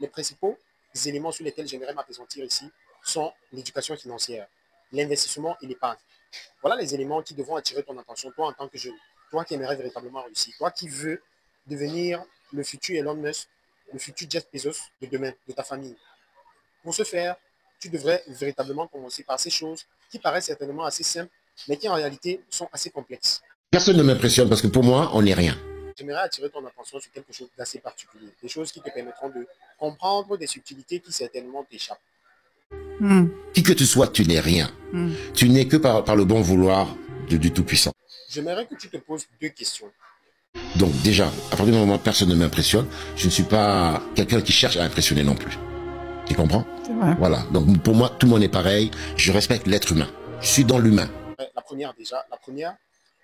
les principaux éléments sur lesquels j'aimerais m'appesantir ici sont l'éducation financière, l'investissement et l'épargne. Voilà les éléments qui devront attirer ton attention, toi en tant que jeune, toi qui aimerais véritablement réussir, toi qui veux devenir le futur Elon Musk, le futur Jeff Bezos de demain, de ta famille. Pour ce faire, tu devrais véritablement commencer par ces choses qui paraissent certainement assez simples, mais qui en réalité sont assez complexes. Personne ne m'impressionne parce que pour moi, on n'est rien. J'aimerais attirer ton attention sur quelque chose d'assez particulier, des choses qui te permettront de comprendre des subtilités qui certainement t'échappent. Qui que tu sois, tu n'es rien. Tu n'es que par le bon vouloir du Tout-Puissant. J'aimerais que tu te poses deux questions. Donc déjà, à partir du moment où personne ne m'impressionne, je ne suis pas quelqu'un qui cherche à impressionner non plus. Tu comprends? Voilà. Donc pour moi, tout le monde est pareil. Je respecte l'être humain. Je suis dans l'humain. La première,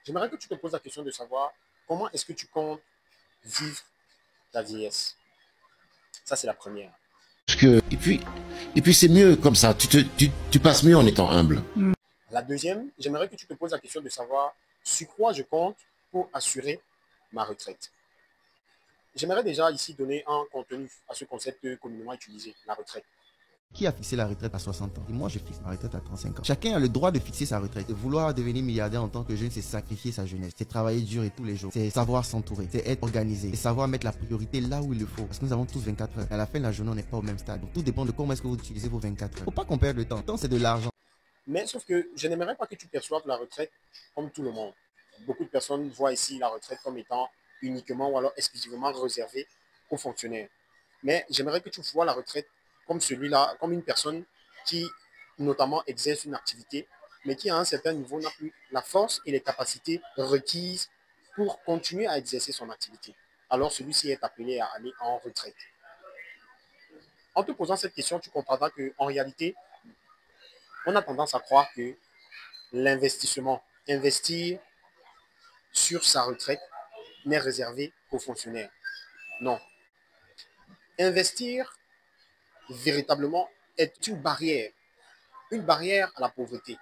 j'aimerais que tu te poses la question de savoir comment est-ce que tu comptes vivre ta vieillesse. Ça, c'est la première. Et puis c'est mieux comme ça. Tu passes mieux en étant humble. La deuxième, j'aimerais que tu te poses la question de savoir sur quoi je compte pour assurer ma retraite. J'aimerais déjà ici donner un contenu à ce concept communément utilisé, la retraite. Qui a fixé la retraite à 60 ans? Et moi, je fixe ma retraite à 35 ans. Chacun a le droit de fixer sa retraite. Vouloir devenir milliardaire en tant que jeune, c'est sacrifier sa jeunesse. C'est travailler dur et tous les jours. C'est savoir s'entourer. C'est être organisé. C'est savoir mettre la priorité là où il le faut. Parce que nous avons tous 24 heures. À la fin de la journée, on n'est pas au même stade. Donc, tout dépend de comment est-ce que vous utilisez vos 24 heures. Faut pas qu'on perde le temps. Le temps, c'est de l'argent. Mais sauf que je n'aimerais pas que tu perçoives la retraite comme tout le monde. Beaucoup de personnes voient ici la retraite comme étant uniquement ou alors exclusivement réservée aux fonctionnaires. Mais j'aimerais que tu vois la retraite comme celui-là, comme une personne qui notamment exerce une activité, mais qui à un certain niveau n'a plus la force et les capacités requises pour continuer à exercer son activité. Alors celui-ci est appelé à aller en retraite. En te posant cette question, tu comprendras qu'en réalité, on a tendance à croire que l'investissement, investir sur sa retraite, n'est réservé qu'aux fonctionnaires. Non. Investir véritablement est une barrière à la pauvreté.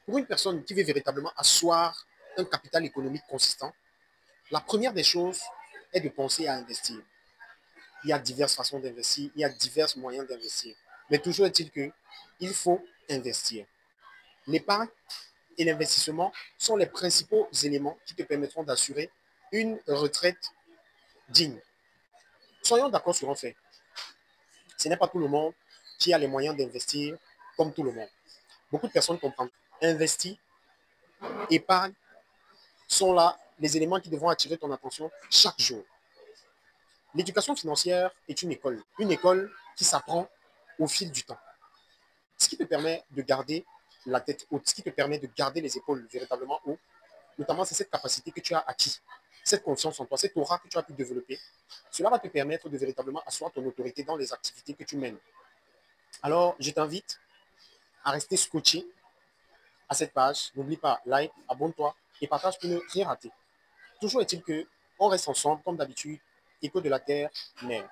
Pour une personne qui veut véritablement asseoir un capital économique consistant, la première des choses est de penser à investir. Il y a diverses façons d'investir, il y a divers moyens d'investir. Mais toujours est-il qu'il faut investir. L'épargne et l'investissement sont les principaux éléments qui te permettront d'assurer une retraite digne. Soyons d'accord sur un fait. Ce n'est pas tout le monde qui a les moyens d'investir comme tout le monde. Beaucoup de personnes comprennent. Investir, épargne sont là les éléments qui devront attirer ton attention chaque jour. L'éducation financière est une école qui s'apprend au fil du temps. Ce qui te permet de garder la tête haute, ce qui te permet de garder les épaules véritablement hautes, notamment c'est cette capacité que tu as acquis, cette confiance en toi, cette aura que tu as pu développer. Cela va te permettre de véritablement asseoir ton autorité dans les activités que tu mènes. Alors, je t'invite à rester scotché à cette page. N'oublie pas, like, abonne-toi et partage pour ne rien rater. Toujours est-il qu'on reste ensemble, comme d'habitude, Écho de la Terre, Mère.